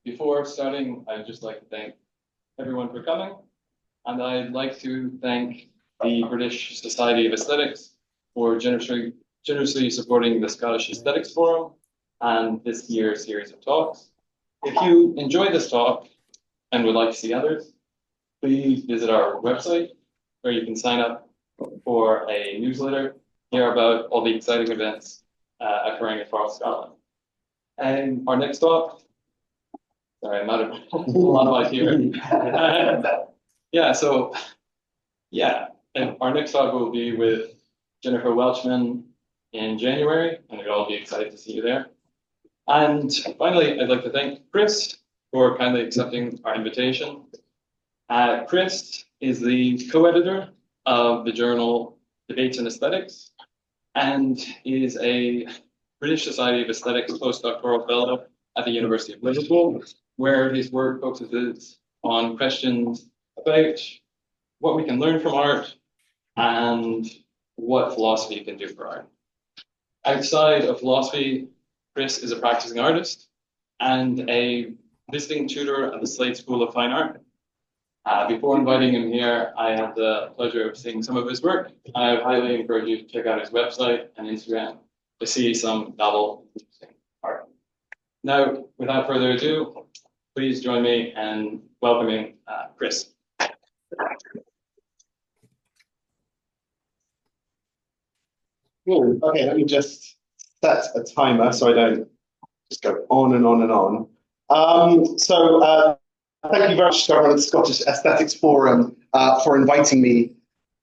Before starting, I'd just like to thank everyone for coming, and I'd like to thank the British Society of Aesthetics for generously supporting the Scottish Aesthetics Forum and this year's series of talks. If you enjoyed this talk and would like to see others, please visit our website where you can sign up for a newsletter, hear about all the exciting events occurring across Scotland. And our next talk, sorry, I'm out of a lot of ideas here. And our next talk will be with Jennifer Welchman in January, and we'll all be excited to see you there. And finally, I'd like to thank Chris for kindly accepting our invitation. Chris is the co-editor of the journal Debates in Aesthetics and is a British Society of Aesthetics postdoctoral fellow at the University of Liverpool, where his work focuses on questions about what we can learn from art and what philosophy can do for art. Outside of philosophy, Chris is a practicing artist and a visiting tutor at the Slade School of Fine Art. Before inviting him here, I had the pleasure of seeing some of his work. I highly encourage you to check out his website and Instagram to see some novel, interesting art. Now, without further ado, please join me in welcoming Chris. Cool. Okay, let me just set a timer so I don't just go on and on and on. Thank you very much to everyone at the Scottish Aesthetics Forum for inviting me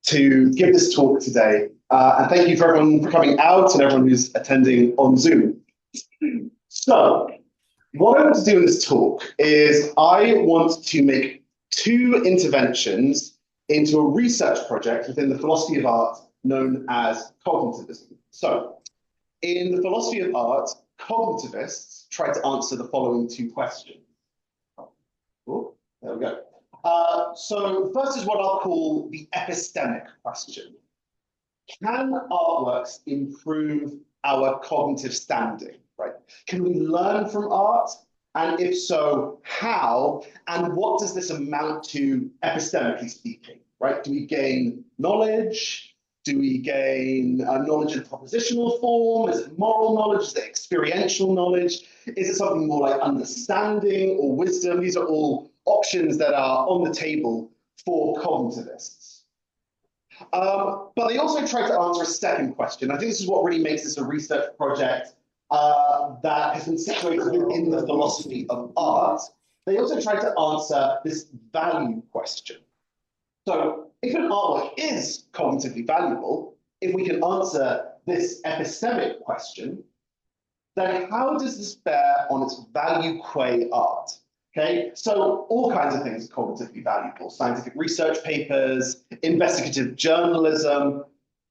to give this talk today. And thank you for everyone for coming out and everyone who's attending on Zoom. So, what I want to do in this talk is I want to make two interventions into a research project within the philosophy of art known as cognitivism. So, in the philosophy of art, cognitivists try to answer the following two questions. Oh, there we go. So the first is what I'll call the epistemic question. Can artworks improve our cognitive standing, right? Can we learn from art? And if so, how? And what does this amount to epistemically speaking, right? Do we gain knowledge? Do we gain knowledge in propositional form? Is it moral knowledge? Is it experiential knowledge? Is it something more like understanding or wisdom? These are all options that are on the table for cognitivists. But they also try to answer a second question. I think this is what really makes this a research project that has been situated within the philosophy of art. They also try to answer this value question. So if an artwork is cognitively valuable, if we can answer this epistemic question, then how does this bear on its value qua art? Okay, so all kinds of things are cognitively valuable. Scientific research papers, investigative journalism.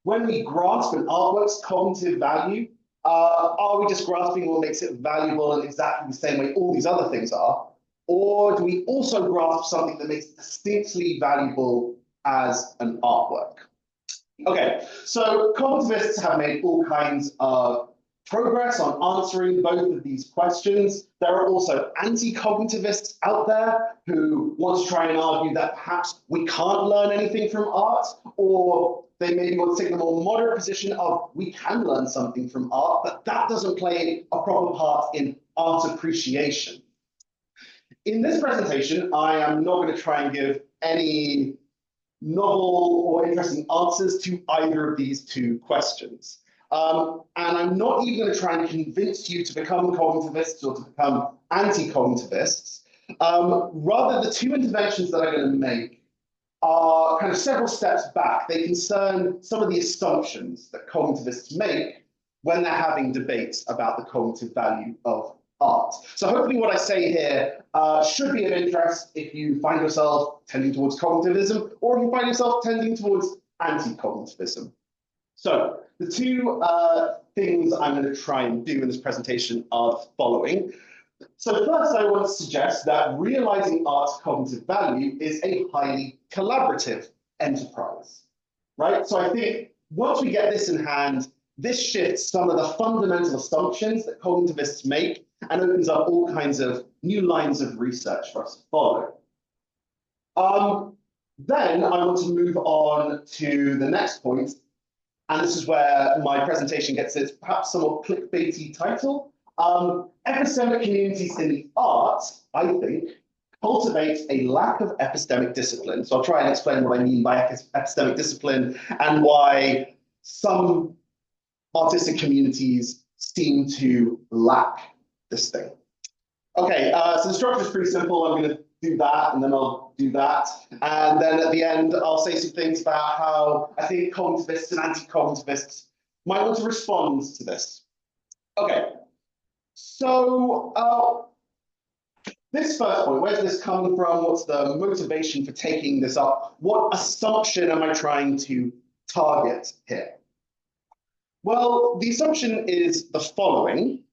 When we grasp an artwork's cognitive value, are we just grasping what makes it valuable in exactly the same way all these other things are? Or do we also grasp something that makes it distinctly valuable as an artwork? Okay, so cognitivists have made all kinds of progress on answering both of these questions. There are also anti-cognitivists out there who want to try and argue that perhaps we can't learn anything from art, or they maybe want to take the more moderate position of we can learn something from art, but that doesn't play a proper part in art appreciation. In this presentation, I am not going to try and give any novel or interesting answers to either of these two questions. And I'm not even going to try and convince you to become cognitivists or to become anti-cognitivists. Rather, the two interventions that I'm going to make are kind of several steps back. They concern some of the assumptions that cognitivists make when they're having debates about the cognitive value of art. So hopefully what I say here should be of interest if you find yourself tending towards cognitivism or if you find yourself tending towards anti-cognitivism. So the two things I'm going to try and do in this presentation are the following. So first, I want to suggest that realizing art's cognitive value is a highly collaborative enterprise, right? So I think once we get this in hand, this shifts some of the fundamental assumptions that cognitivists make and opens up all kinds of new lines of research for us to follow. Then I want to move on to the next point, and this is where my presentation gets its perhaps somewhat clickbaity title. Epistemic communities in the arts, I think, cultivate a lack of epistemic discipline. So I'll try and explain what I mean by epistemic discipline and why some artistic communities seem to lack this thing. Okay, so the structure is pretty simple. I'm going to do that, and then I'll do that. And then at the end, I'll say some things about how I think cognitivists and anti-cognitivists might want to respond to this. Okay, so this first point, where's this coming from? What's the motivation for taking this up? What assumption am I trying to target here? Well, the assumption is the following.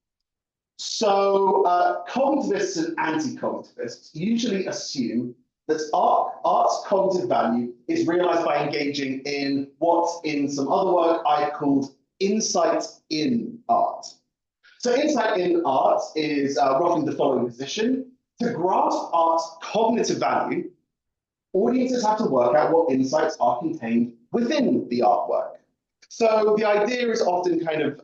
So cognitivists and anti-cognitivists usually assume that art's cognitive value is realized by engaging in what in some other work I've called insight in art. So insight in art is roughly the following position. To grasp art's cognitive value, audiences have to work out what insights are contained within the artwork. So the idea is often kind of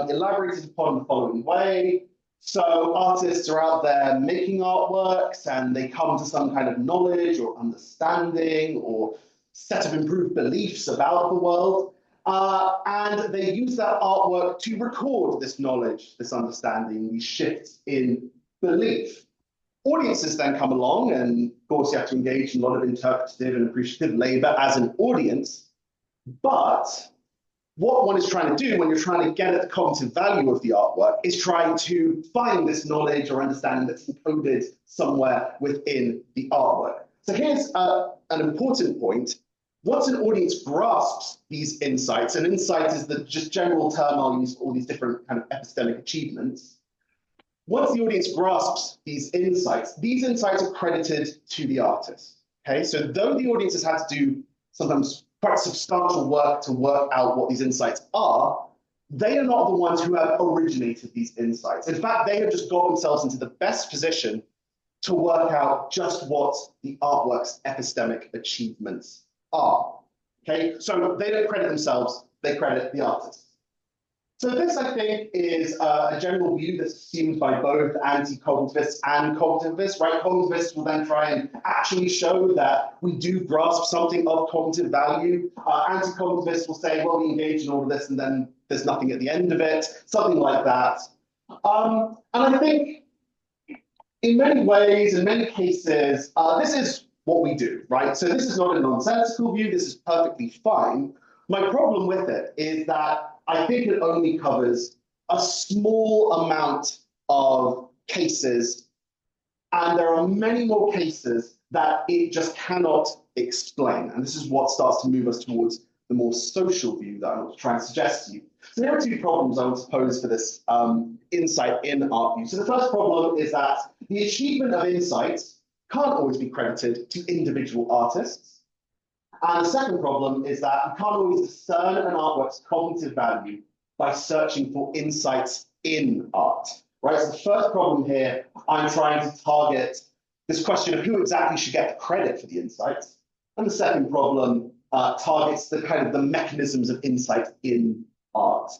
elaborated upon the following way. So artists are out there making artworks and they come to some kind of knowledge or understanding or set of improved beliefs about the world. And they use that artwork to record this knowledge, this understanding, these shifts in belief. Audiences then come along, and of course you have to engage in a lot of interpretative and appreciative labor as an audience. But what one is trying to do when you're trying to get at the cognitive value of the artwork is trying to find this knowledge or understanding that's encoded somewhere within the artwork. So here's an important point. Once an audience grasps these insights, and insight is the just general term I'll use for all these different kind of epistemic achievements. Once the audience grasps these insights are credited to the artist. Okay, so though the audience has had to do sometimes quite substantial work to work out what these insights are, they are not the ones who have originated these insights. In fact, they have just got themselves into the best position to work out just what the artwork's epistemic achievements are. Okay, so they don't credit themselves, they credit the artist. So this, I think, is a general view that's assumed by both anti-cognitivists and cognitivists, right? Cognitivists will then try and actually show that we do grasp something of cognitive value. Anti-cognitivists will say, well, we engage in all of this and then there's nothing at the end of it, something like that. And I think in many ways, in many cases, this is what we do, right? So this is not a nonsensical view, this is perfectly fine. My problem with it is that I think it only covers a small amount of cases, and there are many more cases that it just cannot explain. And this is what starts to move us towards the more social view that I want to try and suggest to you. So there are two problems I want to pose for this insight in art view. So the first problem is that the achievement of insights can't always be credited to individual artists. And the second problem is that you can't always discern an artwork's cognitive value by searching for insights in art, right? So the first problem here, I'm trying to target this question of who exactly should get the credit for the insights. And the second problem targets the kind of the mechanisms of insight in art.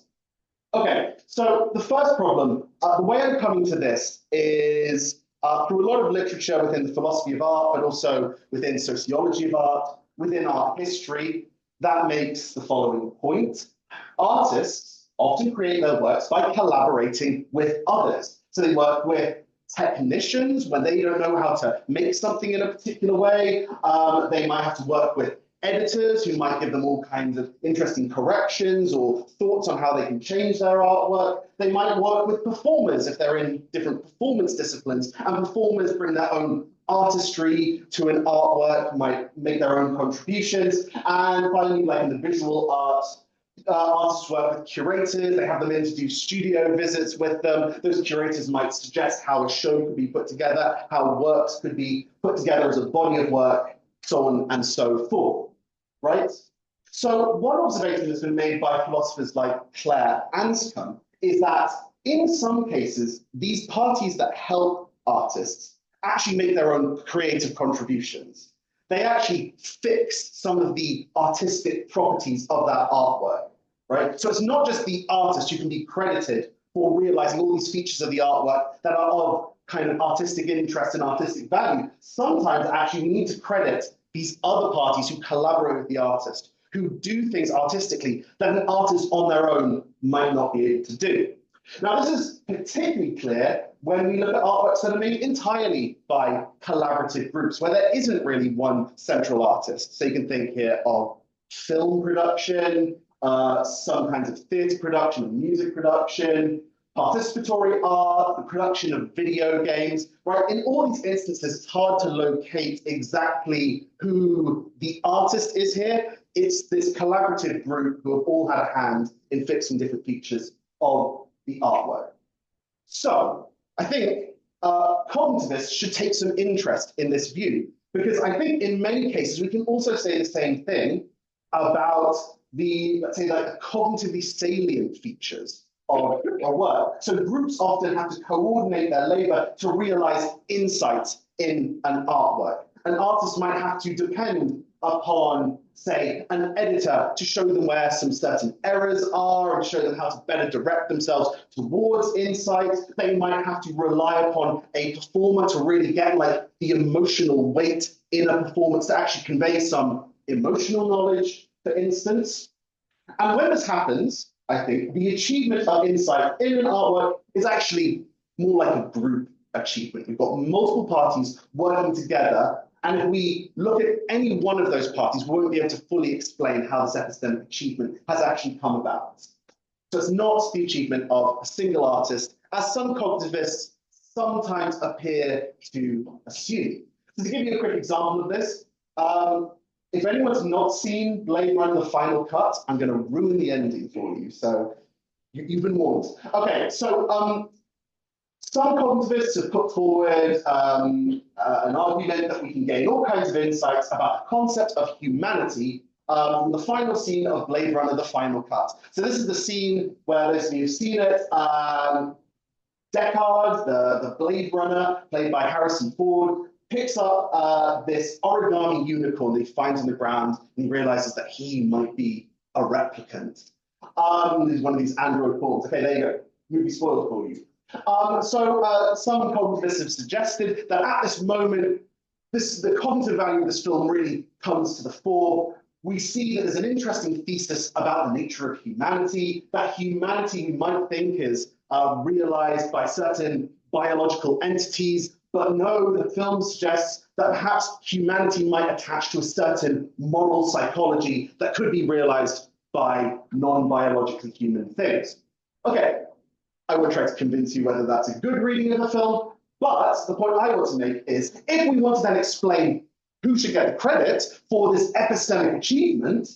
Okay, so the first problem, the way I'm coming to this is through a lot of literature within the philosophy of art, but also within sociology of art, within art history, that makes the following point. Artists often create their works by collaborating with others. So they work with technicians when they don't know how to make something in a particular way. They might have to work with editors who might give them all kinds of interesting corrections or thoughts on how they can change their artwork. They might work with performers if they're in different performance disciplines, and performers bring their own artistry to an artwork, might make their own contributions. And finally, like in the visual arts, artists work with curators. They have them in to do studio visits with them. Those curators might suggest how a show could be put together, how works could be put together as a body of work, so on and so forth, right? So one observation that's been made by philosophers like Claire Anscombe is that in some cases, these parties that help artists actually make their own creative contributions. They actually fix some of the artistic properties of that artwork, right? So it's not just the artist who can be credited for realizing all these features of the artwork that are of kind of artistic interest and artistic value. Sometimes actually we need to credit these other parties who collaborate with the artist, who do things artistically that an artist on their own might not be able to do. Now, this is particularly clear when we look at artworks that are made entirely by collaborative groups, where there isn't really one central artist. So you can think here of film production, some kinds of theatre production, music production, participatory art, the production of video games, right? In all these instances, it's hard to locate exactly who the artist is here. It's this collaborative group who have all had a hand in fixing different features of the artwork. So I think cognitivists should take some interest in this view, because I think in many cases we can also say the same thing about the, let's say, like the cognitively salient features of a work. So groups often have to coordinate their labor to realize insights in an artwork. An artist might have to depend upon, say, an editor to show them where some certain errors are and show them how to better direct themselves towards insights. They might have to rely upon a performer to really get like the emotional weight in a performance to actually convey some emotional knowledge, for instance. And when this happens, I think the achievement of insight in an artwork is actually more like a group achievement. We've got multiple parties working together, and if we look at any one of those parties, we won't be able to fully explain how this epistemic achievement has actually come about. So it's not the achievement of a single artist, as some cognitivists sometimes appear to assume. So to give you a quick example of this, if anyone's not seen Blade Runner: The Final Cut, I'm going to ruin the ending for you. So you've been warned. Okay, so some cognitivists have put forward an argument that we can gain all kinds of insights about the concept of humanity from the final scene of Blade Runner: The Final Cut. So this is the scene where those of you who've seen it, Deckard, the Blade Runner, played by Harrison Ford, picks up this origami unicorn that he finds on the ground, and he realizes that he might be a replicant. He's one of these android forms. Okay, there you go. Movie spoiled for you. So some cognitivists have suggested that at this moment, the cognitive value of this film really comes to the fore. We see that there's an interesting thesis about the nature of humanity, that humanity we might think is realized by certain biological entities, but no, the film suggests that perhaps humanity might attach to a certain moral psychology that could be realized by non-biologically human things. Okay, I won't try to convince you whether that's a good reading of the film, but the point I want to make is if we want to then explain who should get the credit for this epistemic achievement,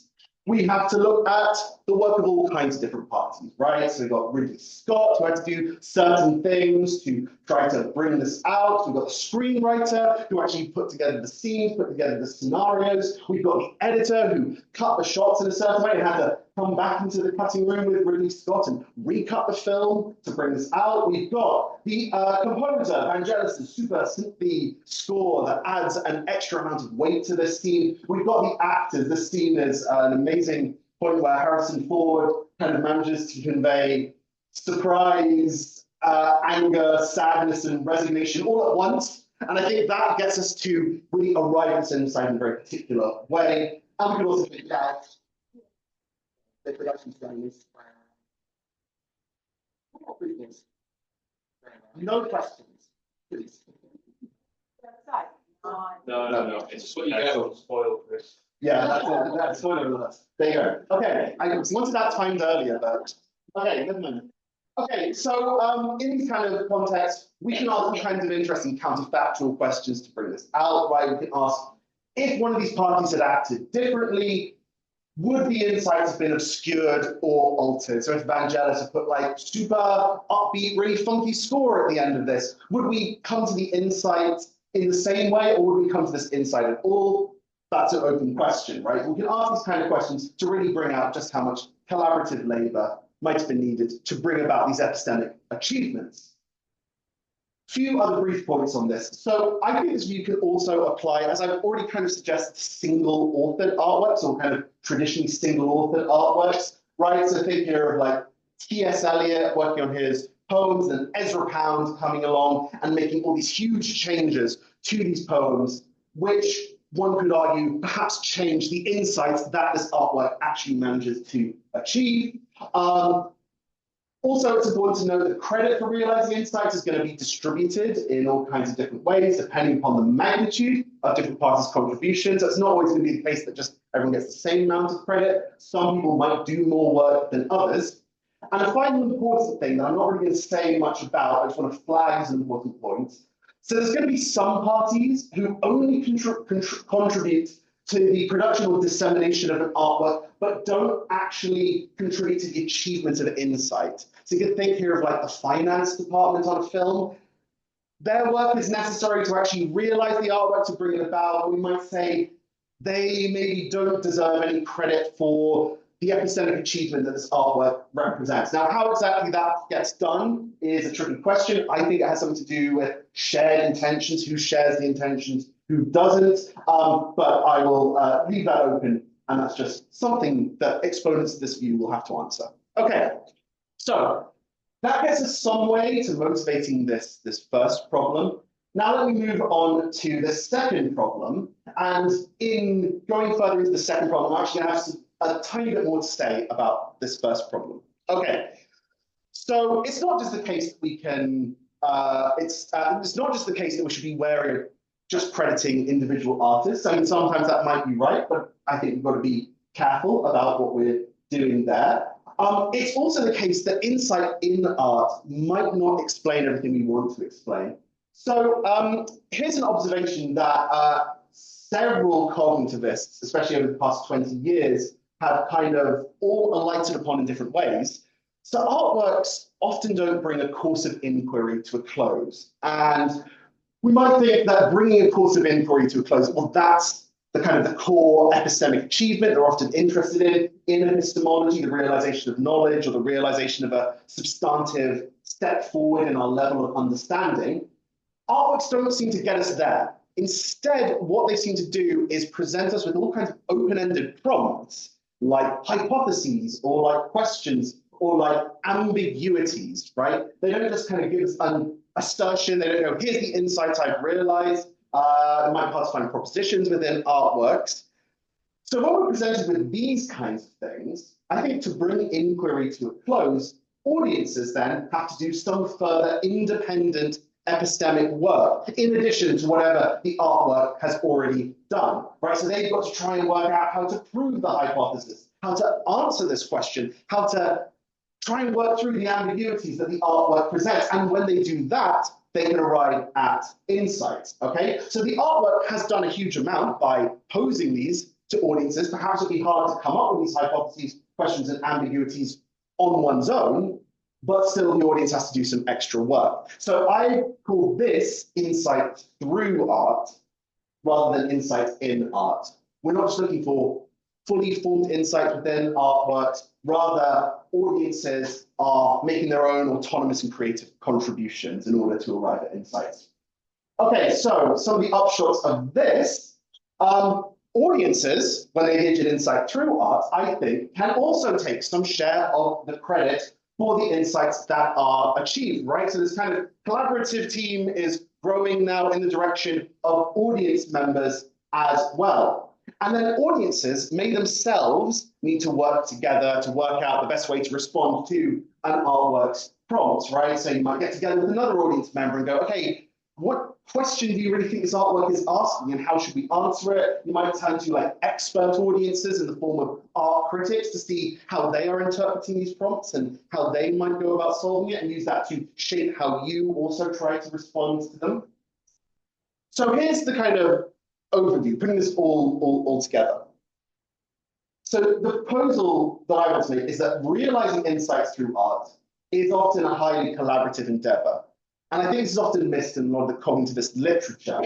we have to look at the work of all kinds of different parties, right? So we've got Ridley Scott, who had to do certain things to try to bring this out. We've got the screenwriter, who actually put together the scenes, put together the scenarios. We've got the editor, who cut the shots in a certain way and had to come back into the cutting room with Ridley Scott and recut the film to bring this out. We've got the composer, Vangelis' super synthy score that adds an extra amount of weight to this scene. We've got the actors. This scene is an amazing point where Harrison Ford kind of manages to convey surprise, anger, sadness, and resignation all at once. And I think that gets us to really arrive at this insight in a very particular way. And we can also think about the production studies. No questions, please. No. It's just what you get. Spoiled, Chris. Yeah, that's it. That's spoiler alert. There you go. Okay, I wanted that timed earlier, but okay, never mind. Okay, so in these kind of contexts, we can ask all kinds of interesting counterfactual questions to bring this out, right? We can ask, if one of these parties had acted differently, would the insights have been obscured or altered? So if Vangelis had put like super upbeat, really funky score at the end of this, would we come to the insight in the same way, or would we come to this insight at all? that's an open question, right? We can ask these kind of questions to really bring out just how much collaborative labor might have been needed to bring about these epistemic achievements. Few other brief points on this. So I think this view can also apply, as I've already kind of suggested, single authored artworks, or kind of traditionally single authored artworks, right? So think here of like T.S. Eliot working on his poems, and Ezra Pound coming along and making all these huge changes to these poems, which one could argue perhaps change the insights that this artwork actually manages to achieve. Also, it's important to know that credit for realizing insights is going to be distributed in all kinds of different ways, depending upon the magnitude of different parties' contributions. It's not always going to be the case that just everyone gets the same amount of credit. Some people might do more work than others. And a final important thing that I'm not really going to say much about, I just want to flag as an important point. So there's going to be some parties who only contribute to the production or dissemination of an artwork, but don't actually contribute to the achievement of insight. So you can think here of like the finance department on a film. Their work is necessary to actually realize the artwork, to bring it about. We might say they maybe don't deserve any credit for the epistemic achievement that this artwork represents. Now, how exactly that gets done is a tricky question. I think it has something to do with shared intentions, who shares the intentions, who doesn't, but I will leave that open, and that's just something that exponents of this view will have to answer. Okay, so that gets us some way to motivating this first problem. Now let me move on to the second problem, and in going further into the second problem, I'm actually going to have a tiny bit more to say about this first problem. Okay, so it's not just the case that we can, it's not just the case that we should be wary of just crediting individual artists. I mean, sometimes that might be right, but I think we've got to be careful about what we're doing there. It's also the case that insight in art might not explain everything we want to explain. So here's an observation that several cognitivists, especially over the past 20 years, have kind of all alighted upon in different ways. So artworks often don't bring a course of inquiry to a close. And we might think that bringing a course of inquiry to a close, well, that's the kind of the core epistemic achievement they're often interested in epistemology, the realization of knowledge or the realization of a substantive step forward in our level of understanding. Artworks don't seem to get us there. Instead, what they seem to do is present us with all kinds of open-ended prompts, like hypotheses or like questions or like ambiguities, right? They don't just kind of give us an assertion. They don't go, here's the insights I've realized. It might help us find propositions within artworks. So when we're presented with these kinds of things, I think to bring inquiry to a close, audiences then have to do some further independent epistemic work, in addition to whatever the artwork has already done, right? So they've got to try and work out how to prove the hypothesis, how to answer this question, how to try and work through the ambiguities that the artwork presents. And when they do that, they can arrive at insights, okay? So the artwork has done a huge amount by posing these to audiences. Perhaps it'd be hard to come up with these hypotheses, questions, and ambiguities on one's own, but still the audience has to do some extra work. So I call this insight through art rather than insight in art. We're not just looking for fully formed insight within artworks, rather audiences are making their own autonomous and creative contributions in order to arrive at insights. Okay, so some of the upshots of this, audiences, when they engage in insight through art, I think, can also take some share of the credit for the insights that are achieved, right? So this kind of collaborative team is growing now in the direction of audience members as well. And then audiences may themselves need to work together to work out the best way to respond to an artwork's prompts, right? So you might get together with another audience member and go, okay, what question do you really think this artwork is asking and how should we answer it? You might turn to like expert audiences in the form of art critics to see how they are interpreting these prompts and how they might go about solving it, and use that to shape how you also try to respond to them. So here's the kind of overview, putting this all together. So the proposal that I want to make is that realizing insights through art is often a highly collaborative endeavor. And I think this is often missed in a lot of the cognitivist literature.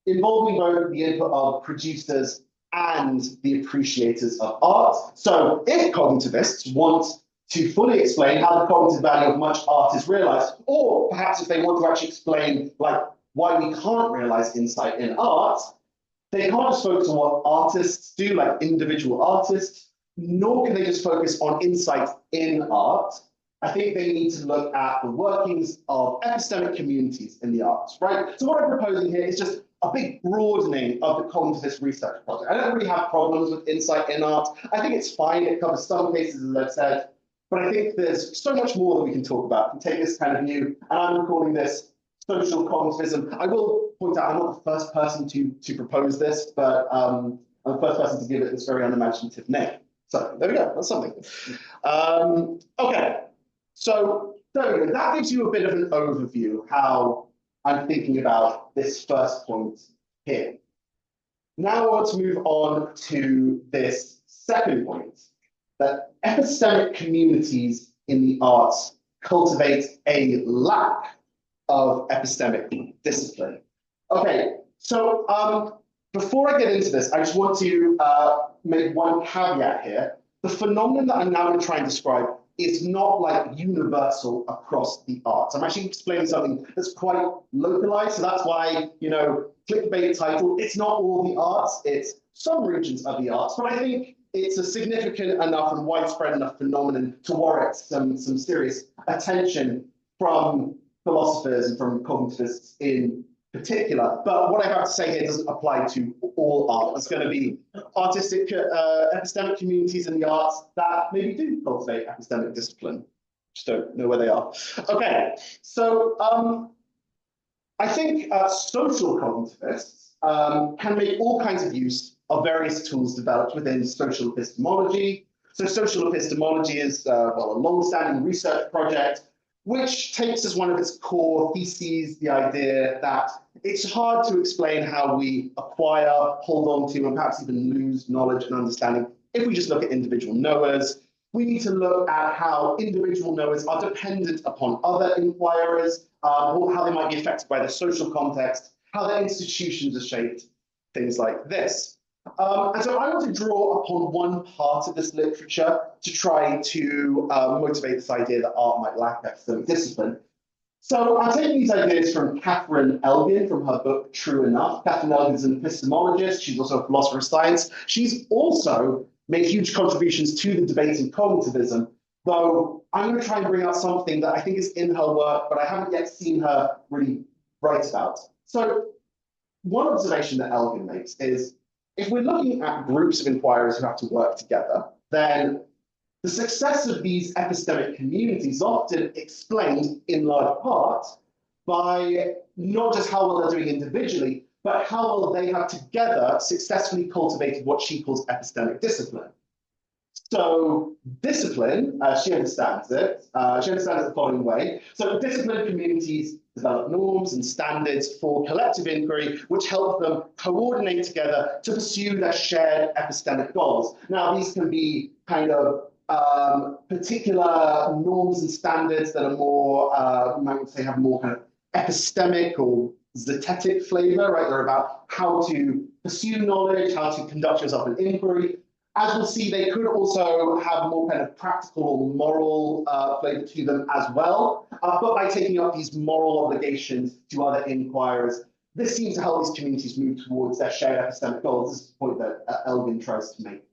involving both the input of producers and the appreciators of art. So if cognitivists want to fully explain how the cognitive value of much art is realized, or perhaps if they want to actually explain like why we can't realize insight in art, they can't just focus on what artists do, like individual artists, nor can they just focus on insight in art. I think they need to look at the workings of epistemic communities in the arts, right? So what I'm proposing here is just a big broadening of the cognitivist research project. I don't really have problems with insight in art. I think it's fine. It covers some cases, as I've said, but I think there's so much more that we can talk about. We take this kind of view, and I'm calling this social cognitivism. I will point out I'm not the first person to propose this, but I'm the first person to give it this very unimaginative name. So there we go. That's something. Okay. So there we go. That gives you a bit of an overview of how I'm thinking about this first point here. Now I want to move on to this second point, that epistemic communities in the arts cultivate a lack of epistemic discipline. Okay, so before I get into this, I just want to make one caveat here. The phenomenon that I'm now going to try and describe is not like universal across the arts. I'm actually explaining something that's quite localized, so that's why, you know, clickbait title, it's not all the arts, it's some regions of the arts, but I think it's a significant enough and widespread enough phenomenon to warrant some serious attention from philosophers and from cognitivists in particular. But what I have to say here doesn't apply to all art. There's going to be artistic epistemic communities in the arts that maybe do cultivate epistemic discipline. Just don't know where they are. Okay, so I think social cognitivists can make all kinds of use of various tools developed within social epistemology. So social epistemology is well, a long-standing research project which takes as one of its core theses the idea that it's hard to explain how we acquire, hold on to, and perhaps even lose knowledge and understanding if we just look at individual knowers. We need to look at how individual knowers are dependent upon other inquirers, or how they might be affected by the social context, how their institutions are shaped, things like this. And so I want to draw upon one part of this literature to try to motivate this idea that art might lack epistemic discipline. So I'm taking these ideas from Catherine Elgin from her book True Enough. Catherine Elgin is an epistemologist. She's also a philosopher of science. She's also made huge contributions to the debate in cognitivism, though I'm going to try and bring out something that I think is in her work, but I haven't yet seen her really write about. So one observation that Elgin makes is, if we're looking at groups of inquirers who have to work together, then the success of these epistemic communities is often explained in large part by not just how well they're doing individually, but how well they have together successfully cultivated what she calls epistemic discipline. So discipline, she understands it the following way. So disciplined communities develop norms and standards for collective inquiry, which help them coordinate together to pursue their shared epistemic goals. Now, these can be kind of particular norms and standards that are more, you might say, have more kind of epistemic or zetetic flavor, right? They're about how to pursue knowledge, how to conduct yourself in inquiry. As we'll see, they could also have more kind of practical or moral flavor to them as well. But by taking up these moral obligations to other inquirers, this seems to help these communities move towards their shared epistemic goals. This is the point that Elgin tries to make.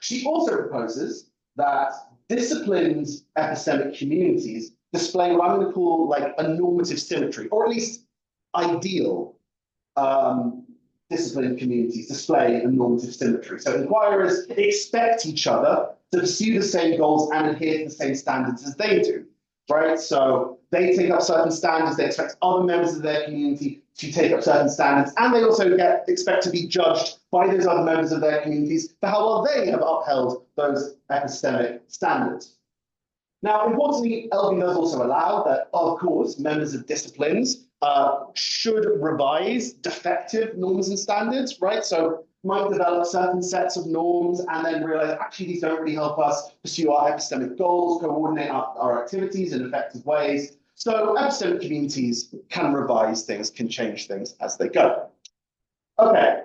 She also proposes that disciplined epistemic communities display what I'm going to call like a normative symmetry, or at least ideal disciplined communities display a normative symmetry. So inquirers expect each other to pursue the same goals and adhere to the same standards as they do, right? So they take up certain standards, they expect other members of their community to take up certain standards, and they also expect to be judged by those other members of their communities for how well they have upheld those epistemic standards. Now, importantly, Elgin does also allow that, of course, members of disciplines should revise defective norms and standards, right? So might develop certain sets of norms and then realize, actually, these don't really help us pursue our epistemic goals, coordinate our activities in effective ways. So epistemic communities can revise things, can change things as they go. Okay,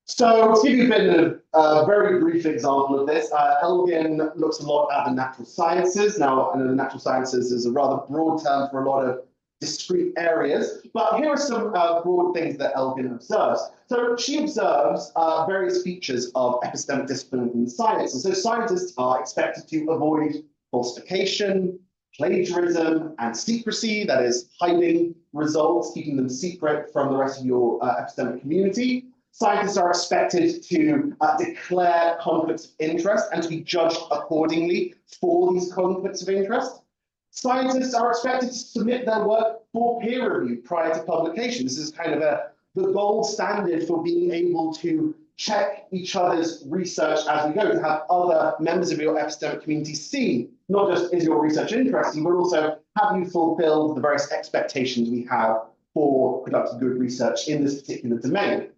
so to give you a bit of a very brief example of this, Elgin looks a lot at the natural sciences. Now, I know the natural sciences is a rather broad term for a lot of discrete areas, but here are some broad things that Elgin observes. So she observes various features of epistemic discipline in science. And so scientists are expected to avoid falsification, plagiarism, and secrecy, that is, hiding results, keeping them secret from the rest of your epistemic community. Scientists are expected to declare conflicts of interest and to be judged accordingly for these conflicts of interest. Scientists are expected to submit their work for peer review prior to publication. This is kind of the gold standard for being able to check each other's research as we go, to have other members of your epistemic community see, not just is your research interesting, but also have you fulfilled the various expectations we have for conducting good research in this particular domain.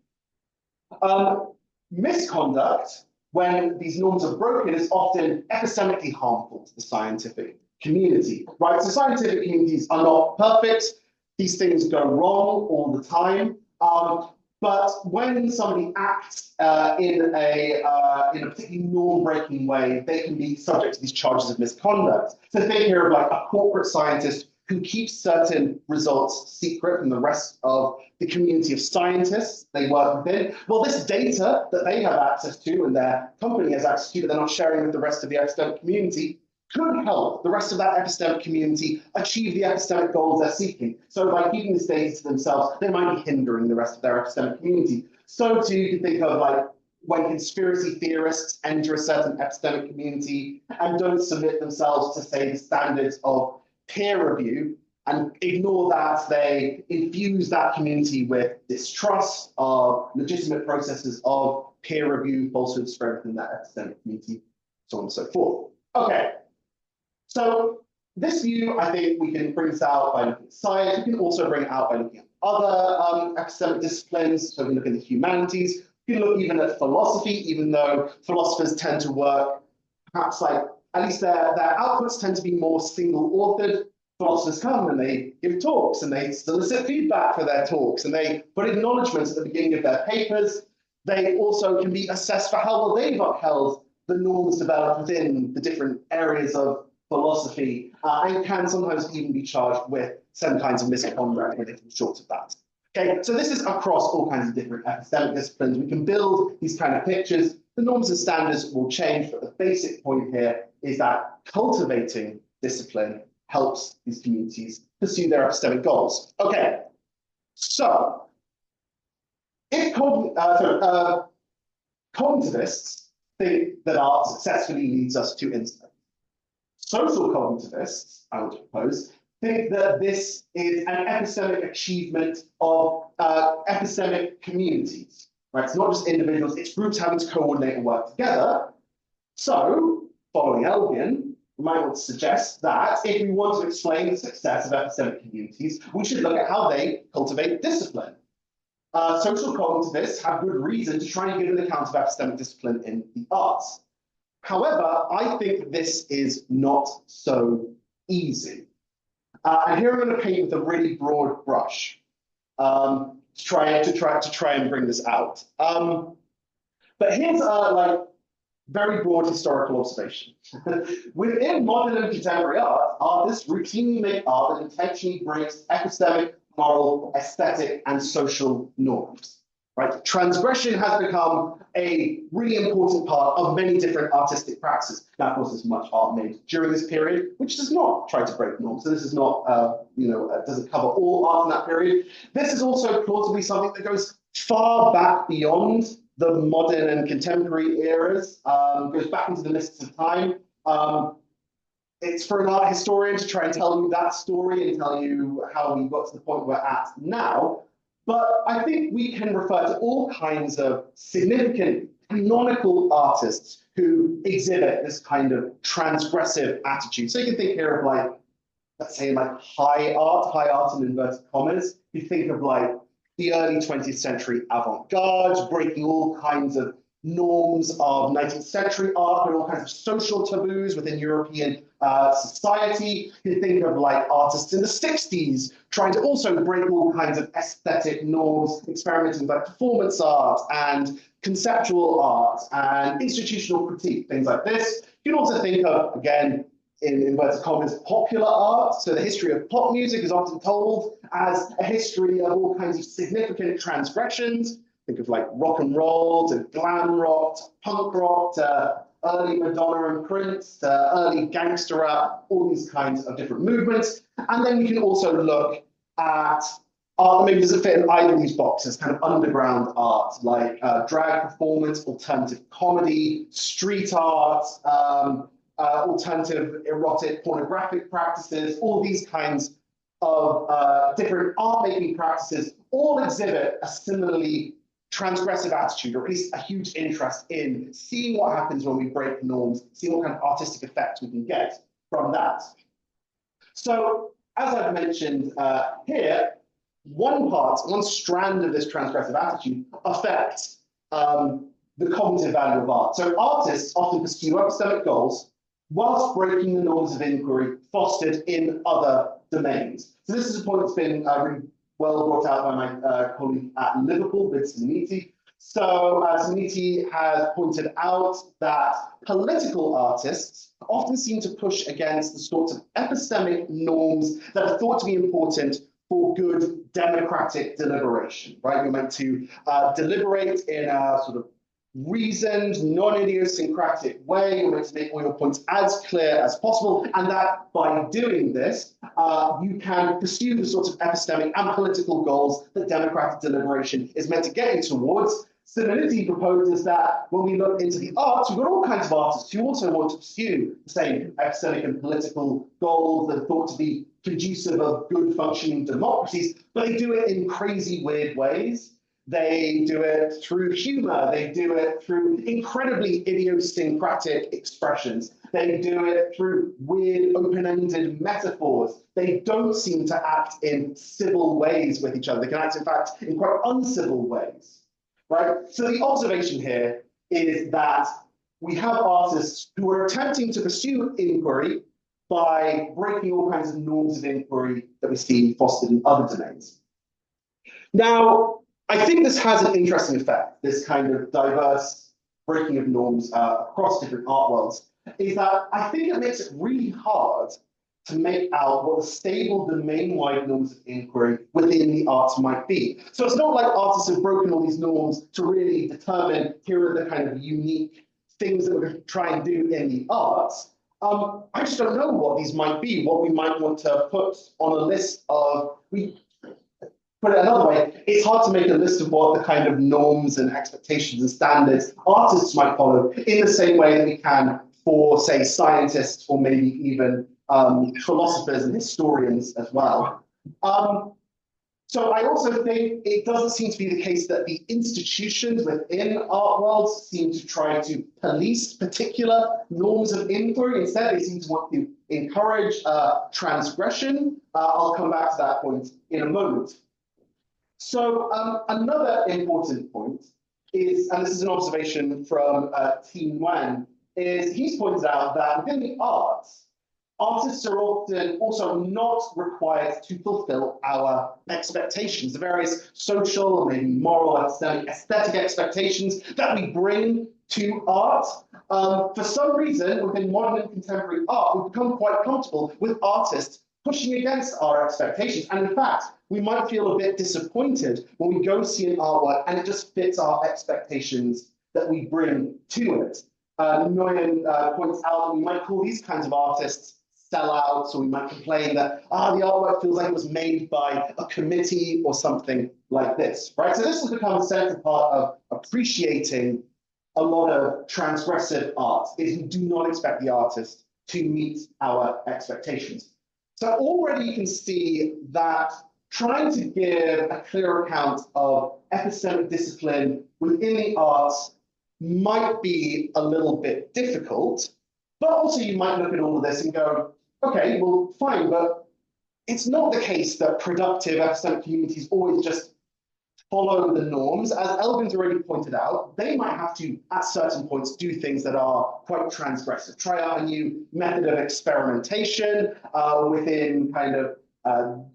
Misconduct, when these norms are broken, is often epistemically harmful to the scientific community, right? So scientific communities are not perfect. These things go wrong all the time. But when somebody acts in a particularly norm-breaking way, they can be subject to these charges of misconduct. So think here of like a corporate scientist who keeps certain results secret from the rest of the community of scientists they work within. Well, this data that they have access to and their company has access to, but they're not sharing with the rest of the epistemic community, could help the rest of that epistemic community achieve the epistemic goals they're seeking. So by keeping this data to themselves, they might be hindering the rest of their epistemic community. So too, you can think of like when conspiracy theorists enter a certain epistemic community and don't submit themselves to, say, the standards of peer review, and ignore that, they infuse that community with distrust of legitimate processes of peer review, falsehood spread within that epistemic community, so on and so forth. Okay, so this view, I think we can bring this out by looking at science. We can also bring it out by looking at other epistemic disciplines. So we can look at the humanities. We can look even at philosophy, even though philosophers tend to work perhaps like, at least their outputs tend to be more single-authored. Philosophers come and they give talks and they solicit feedback for their talks and they put acknowledgements at the beginning of their papers. They also can be assessed for how well they've upheld the norms developed within the different areas of philosophy and can sometimes even be charged with some kinds of misconduct when they fall short of that. Okay, so this is across all kinds of different epistemic disciplines. We can build these kind of pictures. The norms and standards will change, but the basic point here is that cultivating discipline helps these communities pursue their epistemic goals. Okay, so if cognitivists think that art successfully leads us to insight, social cognitivists, I would propose, think that this is an epistemic achievement of epistemic communities, right? It's not just individuals, it's groups having to coordinate and work together. So, following Elgin, we might want to suggest that if we want to explain the success of epistemic communities, we should look at how they cultivate discipline. Social cognitivists have good reason to try and give an account of epistemic discipline in the arts. However, I think this is not so easy. And here I'm going to paint with a really broad brush to try and bring this out. But here's like very broad historical observation. Within modern and contemporary art, artists routinely make art that intentionally breaks epistemic, moral, aesthetic, and social norms. Right? Transgression has become a really important part of many different artistic practices. Now, of course, there's much art made during this period, which does not try to break norms. So this is not, doesn't cover all art in that period. This is also plausibly something that goes far back beyond the modern and contemporary eras, goes back into the mists of time. It's for an art historian to try and tell you that story and tell you how we got to the point we're at now. But I think we can refer to all kinds of significant canonical artists who exhibit this kind of transgressive attitude. So you can think here of like, let's say like high art in inverted commas. You think of like the early 20th century avant-garde, breaking all kinds of norms of 19th century art, but all kinds of social taboos within European society. You think of like artists in the 60s trying to also break all kinds of aesthetic norms, experimenting with like performance art and conceptual art and institutional critique, things like this. You can also think of, again, in inverted commas, popular art. So the history of pop music is often told as a history of all kinds of significant transgressions. Think of like rock and roll to glam rock, to punk rock, to early Madonna and Prince, to early gangster rap, all these kinds of different movements. And then we can also look at art that maybe doesn't fit in either of these boxes, kind of underground art, like drag performance, alternative comedy, street art, alternative erotic pornographic practices, all these kinds of different art-making practices all exhibit a similarly transgressive attitude, or at least a huge interest in seeing what happens when we break norms, seeing what kind of artistic effect we can get from that. So, as I've mentioned here, one strand of this transgressive attitude affects the cognitive value of art. So artists often pursue epistemic goals whilst breaking the norms of inquiry fostered in other domains. So this is a point that's been really well brought out by my colleague at Liverpool, Vincent Nitti. So Nitti has pointed out that political artists often seem to push against the sorts of epistemic norms that are thought to be important for good democratic deliberation, right? You're meant to deliberate in a sort of reasoned, non-idiosyncratic way. You're meant to make all your points as clear as possible, and that by doing this, you can pursue the sorts of epistemic and political goals that democratic deliberation is meant to get you towards. Nitti proposes that when we look into the arts, we've got all kinds of artists who also want to pursue the same epistemic and political goals that are thought to be conducive of good functioning democracies, but they do it in crazy, weird ways. They do it through humor. They do it through incredibly idiosyncratic expressions. They do it through weird, open-ended metaphors. They don't seem to act in civil ways with each other. They can act, in fact, in quite uncivil ways, right? So the observation here is that we have artists who are attempting to pursue inquiry by breaking all kinds of norms of inquiry that we see fostered in other domains. Now, I think this has an interesting effect, this kind of diverse breaking of norms across different art worlds, is that I think it makes it really hard to make out what the stable domain-wide norms of inquiry within the arts might be. So it's not like artists have broken all these norms to really determine here are the kind of unique things that we're going to try and do in the arts. I just don't know what these might be, what we might want to put on a list of, put it another way, it's hard to make a list of what the kind of norms and expectations and standards artists might follow in the same way that we can for, say, scientists or maybe even philosophers and historians as well. So I also think it doesn't seem to be the case that the institutions within art worlds seem to try to police particular norms of inquiry. Instead, they seem to want to encourage transgression. I'll come back to that point in a moment. So another important point is, and this is an observation from Team Nguyen, is he's pointed out that within the arts, artists are often also not required to fulfill our expectations, the various social, maybe moral, aesthetic expectations that we bring to art. For some reason, within modern and contemporary art, we've become quite comfortable with artists pushing against our expectations. And in fact, we might feel a bit disappointed when we go see an artwork and it just fits our expectations that we bring to it. Nguyen points out that we might call these kinds of artists sellouts, or we might complain that the artwork feels like it was made by a committee or something like this, right? So this has become a central part of appreciating a lot of transgressive art, is we do not expect the artist to meet our expectations. So already you can see that trying to give a clear account of epistemic discipline within the arts might be a little bit difficult, but also you might look at all of this and go, okay, well, fine, but it's not the case that productive epistemic communities always just follow the norms. As Elvin's already pointed out, they might have to, at certain points, do things that are quite transgressive. Try out a new method of experimentation within kind of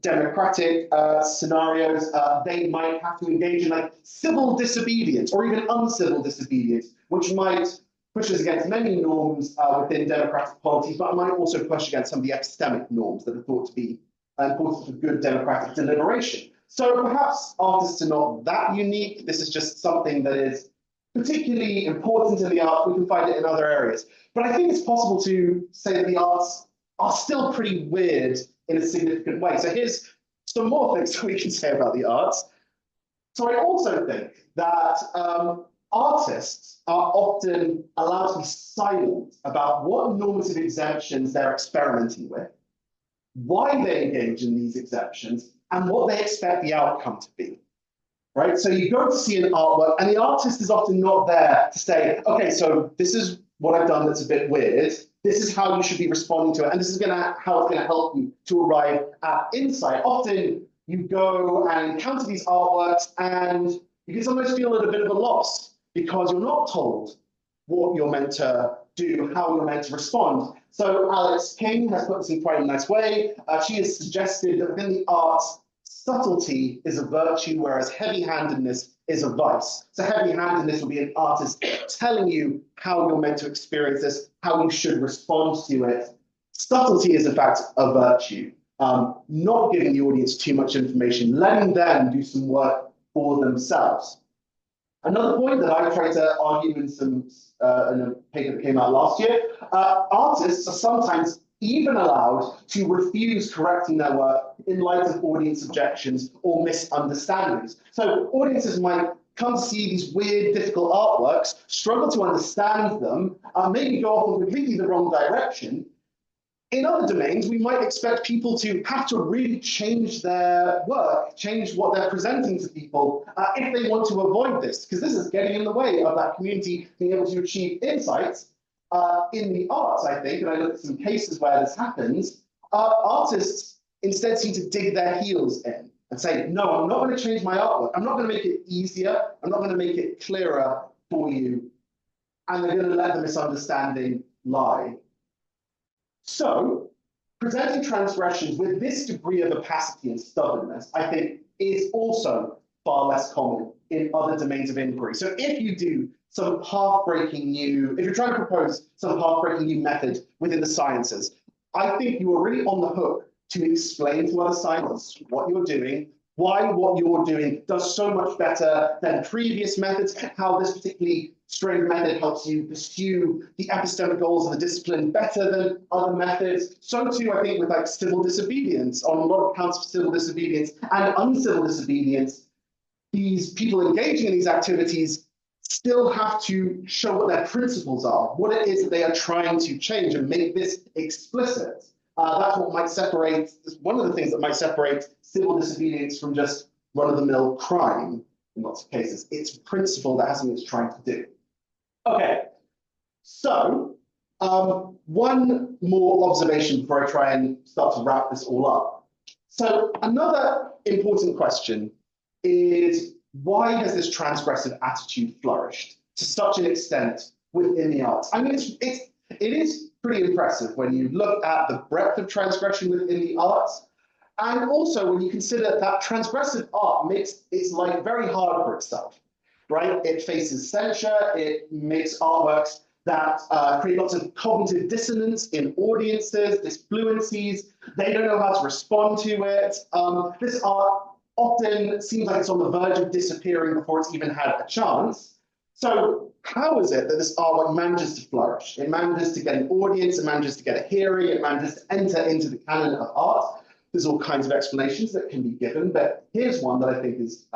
democratic scenarios. They might have to engage in like civil disobedience or even uncivil disobedience, which might push us against many norms within democratic polities, but might also push against some of the epistemic norms that are thought to be important for good democratic deliberation. So perhaps artists are not that unique. This is just something that is particularly important in the arts. We can find it in other areas. But I think it's possible to say that the arts are still pretty weird in a significant way. So here's some more things we can say about the arts. So I also think that artists are often allowed to be silent about what normative exemptions they're experimenting with, why they engage in these exemptions, and what they expect the outcome to be, right? So you go to see an artwork, and the artist is often not there to say, okay, so this is what I've done that's a bit weird. This is how you should be responding to it, and this is how it's going to help you to arrive at insight. Often you go and encounter these artworks, and you can sometimes feel at a bit of a loss because you're not told what you're meant to do, how you're meant to respond. So Alex King has put this in quite a nice way. She has suggested that within the arts, subtlety is a virtue, whereas heavy-handedness is a vice. So heavy-handedness will be an artist telling you how you're meant to experience this, how you should respond to it. Subtlety is, in fact, a virtue. Not giving the audience too much information, letting them do some work for themselves. Another point that I tried to argue in a paper that came out last year, artists are sometimes even allowed to refuse correcting their work in light of audience objections or misunderstandings. So audiences might come to see these weird, difficult artworks, struggle to understand them, maybe go off in completely the wrong direction. In other domains, we might expect people to have to really change their work, change what they're presenting to people if they want to avoid this, because this is getting in the way of that community being able to achieve insights. In the arts, I think, and I looked at some cases where this happens, artists instead seem to dig their heels in and say, no, I'm not going to change my artwork. I'm not going to make it easier. I'm not going to make it clearer for you. And they're going to let the misunderstanding lie. So, presenting transgressions with this degree of opacity and stubbornness, I think, is also far less common in other domains of inquiry. So if you do some path-breaking new, if you're trying to propose some path-breaking new method within the sciences, I think you are really on the hook to explain to other scientists what you're doing, why what you're doing does so much better than previous methods, how this particularly strange method helps you pursue the epistemic goals of the discipline better than other methods. So too, I think, with like civil disobedience, on a lot of counts of civil disobedience and uncivil disobedience, these people engaging in these activities still have to show what their principles are, what it is that they are trying to change, and make this explicit. That's what might separate, one of the things that might separate civil disobedience from just run-of-the-mill crime in lots of cases. It's principle that has something it's trying to do. Okay, so one more observation before I try and start to wrap this all up. So another important question is, why has this transgressive attitude flourished to such an extent within the arts? I mean, it is pretty impressive when you look at the breadth of transgression within the arts, and also when you consider that transgressive art makes its life very hard for itself, right? It faces censure, it makes artworks that create lots of cognitive dissonance in audiences, disfluencies, they don't know how to respond to it. This art often seems like it's on the verge of disappearing before it's even had a chance. So how is it that this artwork manages to flourish? It manages to get an audience, it manages to get a hearing, it manages to enter into the canon of art. There's all kinds of explanations that can be given, but here's one that I think is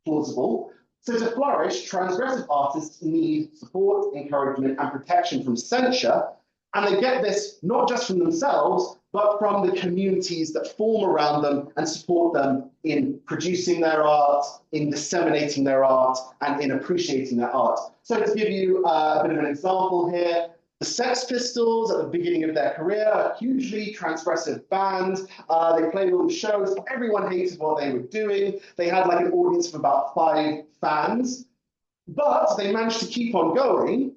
plausible. So to flourish, transgressive artists need support, encouragement, and protection from censure, and they get this not just from themselves, but from the communities that form around them and support them in producing their art, in disseminating their art, and in appreciating their art. So to give you a bit of an example here, The Sex Pistols, at the beginning of their career, a hugely transgressive band. They played all the shows. Everyone hated what they were doing. They had like an audience of about 5 fans. But they managed to keep on going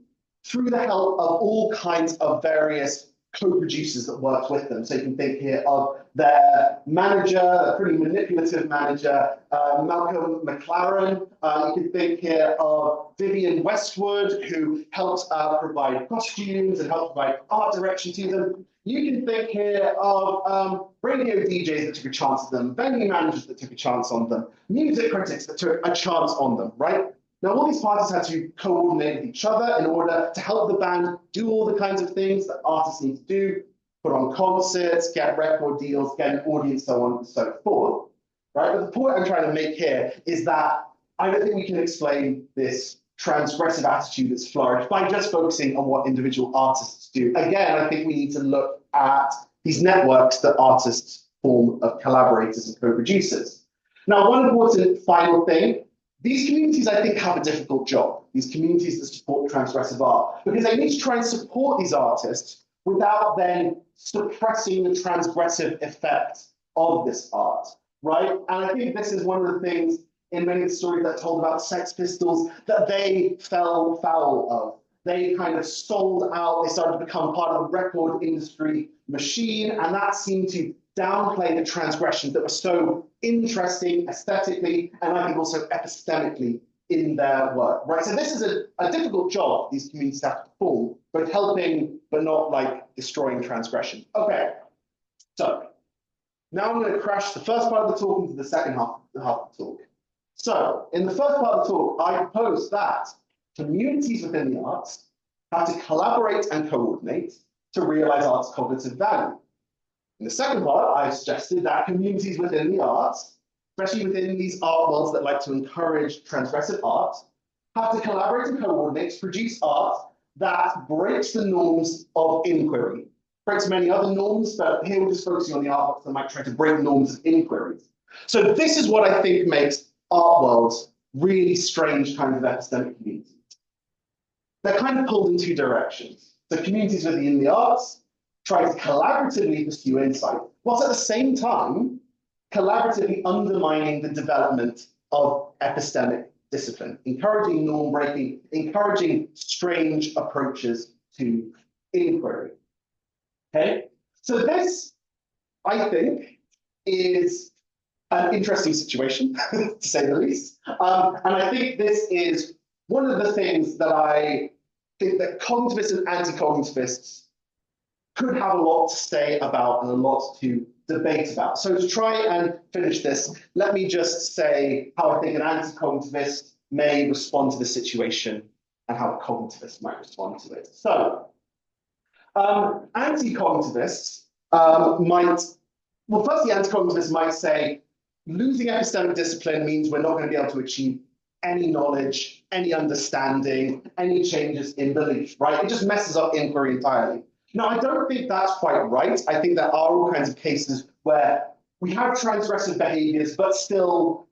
through the help of all kinds of various co-producers that worked with them. So you can think here of their manager, a pretty manipulative manager, Malcolm McLaren. You can think here of Vivienne Westwood, who helped provide costumes and helped provide art direction to them. You can think here of radio DJs that took a chance on them, venue managers that took a chance on them, music critics that took a chance on them, right? Now, all these parties had to coordinate with each other in order to help the band do all the kinds of things that artists need to do, put on concerts, get record deals, get an audience, so on and so forth, right? But the point I'm trying to make here is that I don't think we can explain this transgressive attitude that's flourished by just focusing on what individual artists do. Again, I think we need to look at these networks that artists form of collaborators and co-producers. Now, one important final thing, these communities, I think, have a difficult job, these communities that support transgressive art, because they need to try and support these artists without then suppressing the transgressive effect of this art, right? And I think this is one of the things in many of the stories that are told about Sex Pistols that they fell foul of. They kind of sold out, they started to become part of the record industry machine, and that seemed to downplay the transgressions that were so interesting aesthetically and I think also epistemically in their work, right? So this is a difficult job these communities have to perform, both helping but not like destroying transgression. Okay, so now I'm going to crash the first part of the talk into the second half of the talk. So in the first part of the talk, I propose that communities within the arts have to collaborate and coordinate to realize art's cognitive value. In the second part, I suggested that communities within the arts, especially within these art worlds that like to encourage transgressive art, have to collaborate and coordinate to produce art that breaks the norms of inquiry, breaks many other norms, but here we're just focusing on the art worlds that might try to break norms of inquiry. So this is what I think makes art worlds really strange kinds of epistemic communities. They're kind of pulled in 2 directions. So communities within the arts try to collaboratively pursue insight, whilst at the same time collaboratively undermining the development of epistemic discipline, encouraging norm breaking, encouraging strange approaches to inquiry. Okay, so this, I think, is an interesting situation, to say the least. And I think this is one of the things that I think that cognitivists and anti-cognitivists could have a lot to say about and a lot to debate about. So to try and finish this, let me just say how I think an anti-cognitivist may respond to the situation and how a cognitivist might respond to it. So anti-cognitivists might, well, firstly, anti-cognitivists might say losing epistemic discipline means we're not going to be able to achieve any knowledge, any understanding, any changes in belief, right? It just messes up inquiry entirely. Now, I don't think that's quite right. I think there are all kinds of cases where we have transgressive behaviors, but still,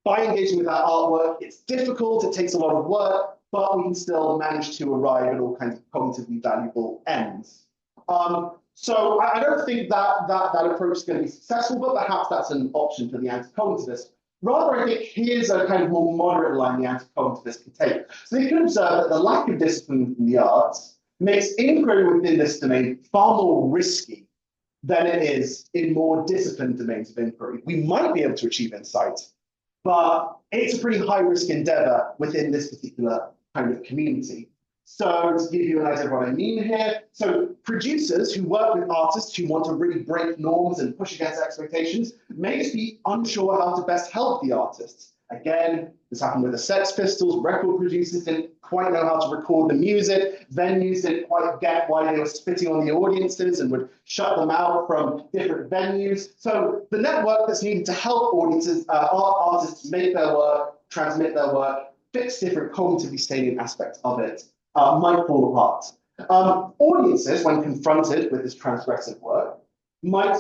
by engaging with that artwork, it's difficult, it takes a lot of work, but we can still manage to arrive at all kinds of cognitively valuable ends. So I don't think that approach is going to be successful, but perhaps that's an option for the anti-cognitivist. Rather, I think here's a kind of more moderate line the anti-cognitivists can take. So they can observe that the lack of discipline in the arts makes inquiry within this domain far more risky than it is in more disciplined domains of inquiry. We might be able to achieve insight, but it's a pretty high-risk endeavor within this particular kind of community. So to give you an idea of what I mean here, so producers who work with artists who want to really break norms and push against expectations may just be unsure how to best help the artists. Again, this happened with the Sex Pistols. Record producers didn't quite know how to record the music. Venues didn't quite get why they were spitting on the audiences and would shut them out from different venues. So the network that's needed to help audiences, artists make their work, transmit their work, fix different cognitively salient aspects of it, might fall apart. Audiences, when confronted with this transgressive work, might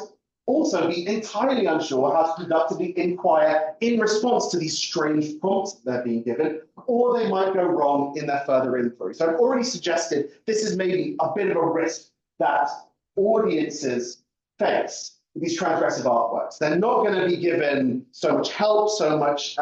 also be entirely unsure how to productively inquire in response to these strange prompts that they're being given, or they might go wrong in their further inquiry. So I've already suggested this is maybe a bit of a risk that audiences face with these transgressive artworks. They're not going to be given so much help, so much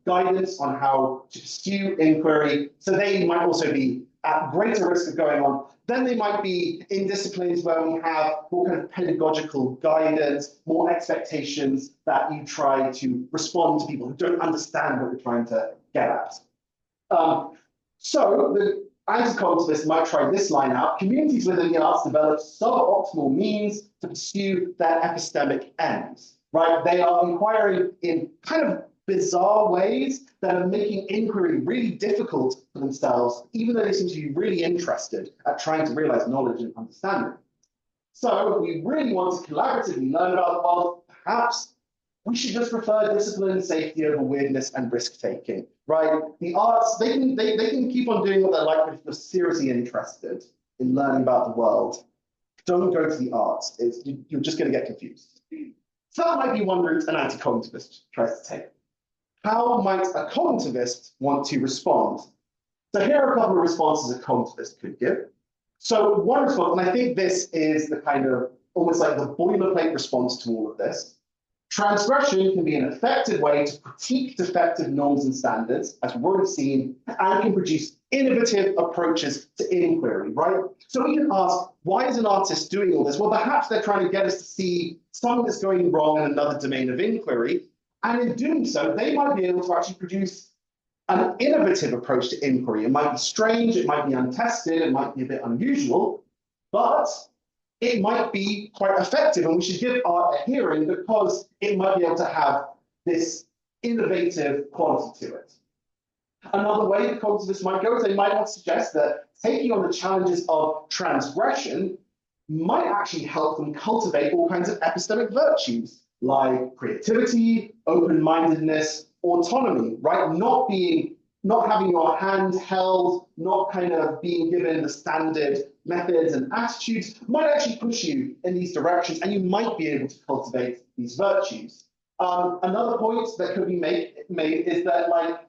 guidance on how to pursue inquiry, so they might also be at greater risk of going on. Then they might be in disciplines where we have more kind of pedagogical guidance, more expectations that you try to respond to people who don't understand what you're trying to get at. So the anti-cognitivists might try this line out: communities within the arts develop suboptimal means to pursue their epistemic ends, right? They are inquiring in kind of bizarre ways that are making inquiry really difficult for themselves, even though they seem to be really interested at trying to realize knowledge and understanding. So if we really want to collaboratively learn about the world, perhaps we should just prefer discipline, safety over weirdness and risk-taking, right? The arts, they can keep on doing what they like, but if you're seriously interested in learning about the world, don't go to the arts. You're just going to get confused. So that might be one route an anti-cognitivist tries to take. How might a cognitivist want to respond? So here are a couple of responses a cognitivist could give. So one response, and I think this is the kind of almost like the boilerplate response to all of this: transgression can be an effective way to critique defective norms and standards, as we've already seen, and can produce innovative approaches to inquiry, right? So we can ask, why is an artist doing all this? Well, perhaps they're trying to get us to see something that's going wrong in another domain of inquiry. And in doing so, they might be able to actually produce an innovative approach to inquiry. It might be strange, it might be untested, it might be a bit unusual, but it might be quite effective, and we should give art a hearing because it might be able to have this innovative quality to it. Another way the cognitivists might go is they might want to suggest that taking on the challenges of transgression might actually help them cultivate all kinds of epistemic virtues, like creativity, open-mindedness, autonomy, right? Not having your hand held, not kind of being given the standard methods and attitudes might actually push you in these directions, and you might be able to cultivate these virtues. Another point that could be made is that, like,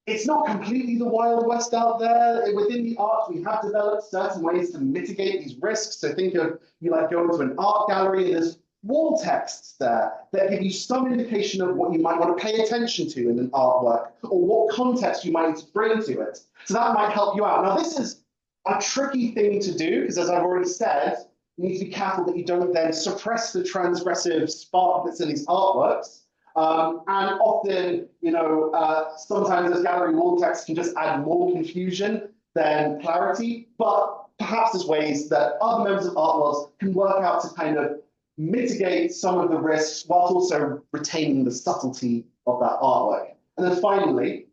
it's not completely the Wild West out there. Within the arts, we have developed certain ways to mitigate these risks. So think of, you like go into an art gallery and there's wall texts there that give you some indication of what you might want to pay attention to in an artwork, or what context you might need to bring to it. So that might help you out. Now, this is a tricky thing to do because, as I've already said, you need to be careful that you don't then suppress the transgressive spark that's in these artworks. And often, sometimes those gallery wall texts can just add more confusion than clarity, but perhaps there's ways that other members of artworlds can work out to kind of mitigate some of the risks whilst also retaining the subtlety of that artwork. And then finally,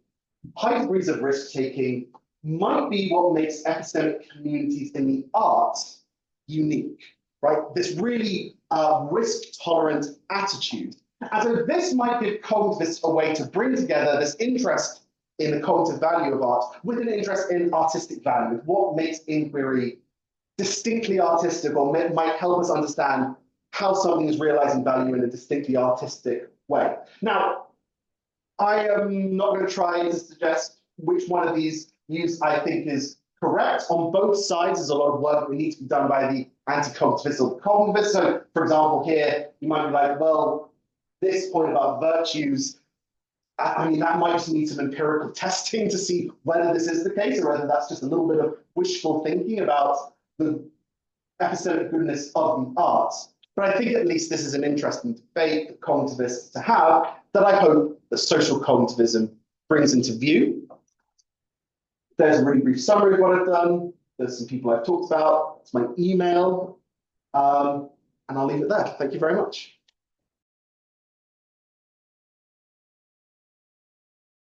high degrees of risk-taking might be what makes epistemic communities in the arts unique, right? This really risk-tolerant attitude. And so this might give cognitivists a way to bring together this interest in the cognitive value of art with an interest in artistic value, with what makes inquiry distinctly artistic, or might help us understand how something is realizing value in a distinctly artistic way. Now, I am not going to try to suggest which one of these views I think is correct. On both sides, there's a lot of work that needs to be done by the anti-cognitivists or the cognitivists. So, for example, here, you might be like, well, this point about virtues, I mean, that might just need some empirical testing to see whether this is the case, or whether that's just a little bit of wishful thinking about the epistemic goodness of the arts. But I think at least this is an interesting debate for cognitivists to have that I hope that social cognitivism brings into view. There's a really brief summary of what I've done. There's some people I've talked about. It's my email. And I'll leave it there. Thank you very much.